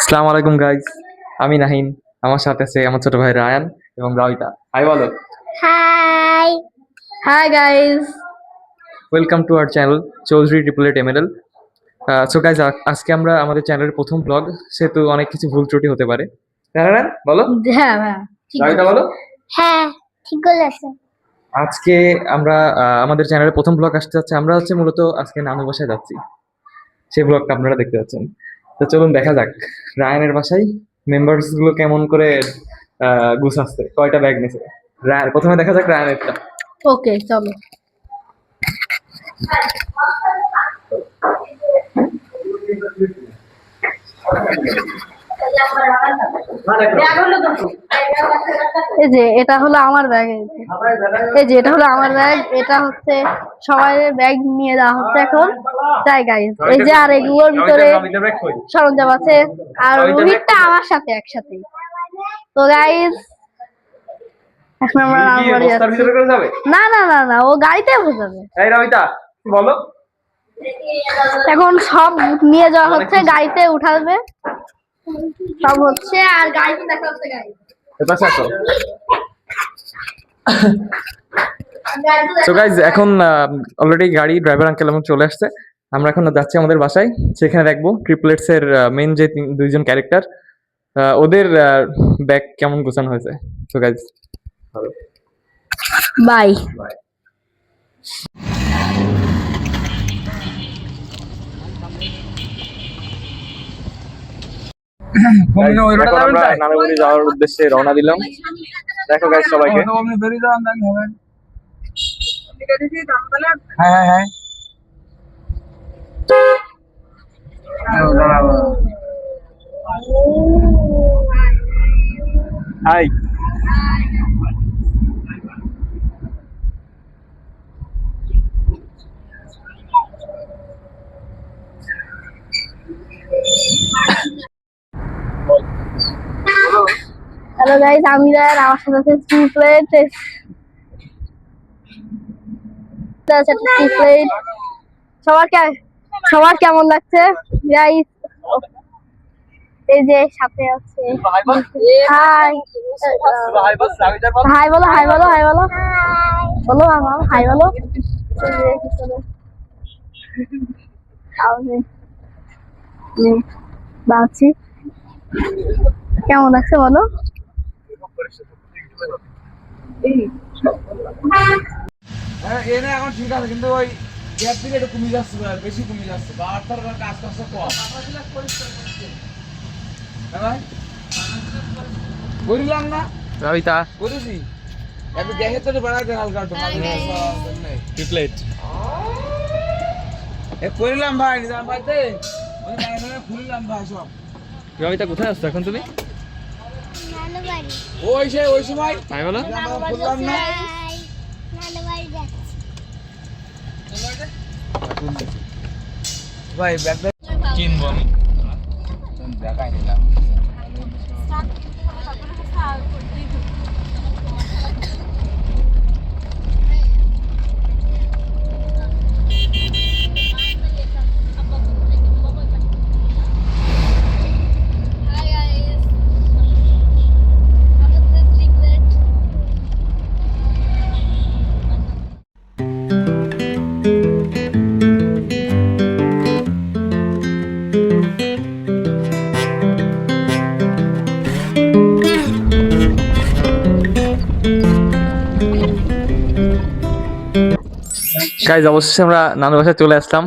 আসসালামু আলাইকুম গাইজ, আমি নাহিন। আমার সাথে আছে আমার ছোট ভাই রায়ান এবং রাবিতা। হাই বলো। High hi guys, welcome to our channel Chowdhury triple eight MLL. So guys, আজকে আমরা আমাদের চ্যানেলের প্রথম ব্লগ, সেহেতু অনেক কিছু ভুল ত্রুটি হতে পারে। রায়ান বলো। হ্যাঁ হ্যাঁ ঠিক রাবিতা বলো। হ্যাঁ ঠিক বলেছো। আজকে আমরা আমাদের চ্যানেলের প্রথম ব্লগ আসতে যাচ্ছে। আমরা মূলত আজকে নানু বাসায় যাচ্ছি, সেই ব্লগটা আপনারা দেখতে পাচ্ছেন। তো চলুন দেখা যাক রায়ানের বাসায় মেম্বার্স গুলো কেমন করে গুছাচ্ছে, কয়টা ব্যাগ নিছে। রায়ান প্রথমে দেখা যাক রায়ানেরটা। ওকে চলো। এই যে এটা হলো আমার ব্যাগ, এই যে এটা হলো আমার ব্যাগ, এটা হচ্ছে সবাই ব্যাগ নিয়ে যাওয়া হচ্ছে এখন। তাই গাইস, এই যে আর এগুলোর ভিতরে সরঞ্জাম আছে, আর রোহিতটা আমার সাথে একসাথে। তো গাইস এখন আমরা বাড়ি যাচ্ছি। না না না না, ও গাড়িতে বোঝাবে। এই রাবিতা বলো। এখন সব নিয়ে যাওয়া হচ্ছে, গাড়িতে উঠাবে সব হচ্ছে, আর গাড়িতে দেখা হচ্ছে গাড়ি। সো গাইজ, এখন অলরেডি গাড়ি ড্রাইভার আঙ্কেল আমার চলে আসছে। আমরা এখন যাচ্ছি আমাদের বাসায়, সেখানে রাখবো ট্রিপলেটস এর মেন যে দুইজন ক্যারেক্টার, ওদের ব্যাগ কেমন গোছানো হয়েছে। So guys bye. নানাবাড়ি যাওয়ার উদ্দেশ্যে রওনা দিলাম। দেখো গাইজ সবাইকে। হ্যাঁ হ্যাঁ হাই। হ্যালো গাইস, আমি রায়ান, আমার সাথে আছে ট্রিপলেট। সবার কেমন লাগছে গাইস? এই যে সাথে আছে হাই হাই বলো, হাই বলো, হাই বলো, বলো আমার হাই বলো। বাঁচি কেমন লাগছে বলো? এখন ঠিক আছে, কিন্তু ওই গ্যাপ দিকে একটু কমে যাচ্ছে, বেশি কমে যাচ্ছে, বা আটটার কাজ কাজটা কম। ভাই বললাম না রাবিতা করেছি, একটু গ্যাসের তো বাড়াইতে হালকা একটু ট্রিপলেট করিলাম ভাই, নিজাম ভাইতে খুলিলাম ভাই সব। রাবিতা কোথায় আসছো এখন তুমি? ওই সময় হাই বলো। খুললাম না ভাই, ব্যাগ কিনবো আমি। দেখাই নিলাম। গাইজ, অবশেষে আমরা নানু বাসায় চলে আসলাম।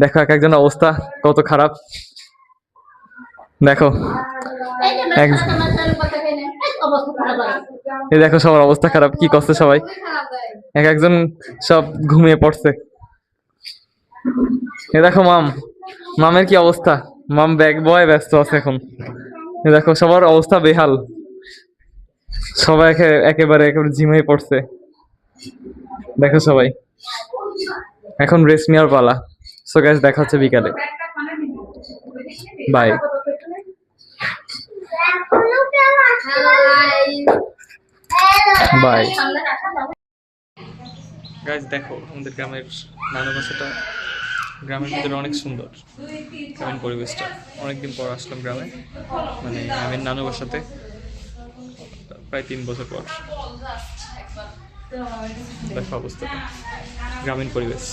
দেখো এক একজনের অবস্থা কত খারাপ। দেখো এই দেখো সবার অবস্থা খারাপ, কি করছে সবাই। এক একজন সব ঘুমিয়ে পড়ছে। এ দেখো মামের কি অবস্থা। মাম ব্যাগ বয় ব্যস্ত আছে এখন। এ দেখো সবার অবস্থা বেহাল, সবাই একেবারে ঝিমিয়ে পড়ছে। দেখো সবাই এখন রেস্ট নেওয়ার পালা। সো গাইস, দেখা হচ্ছে বিকালে। Bye bye guys. দেখো আমাদের গ্রামের নানু বাসাটা গ্রামের ভিতরে অনেক সুন্দর গ্রামীণ পরিবেশটা। অনেকদিন পর আসলাম গ্রামে, মানে গ্রামের নানু বাসাতে, প্রায় 3 বছর পর। দেখো অবস্থাটা, গ্রামীণ পরিবেশ।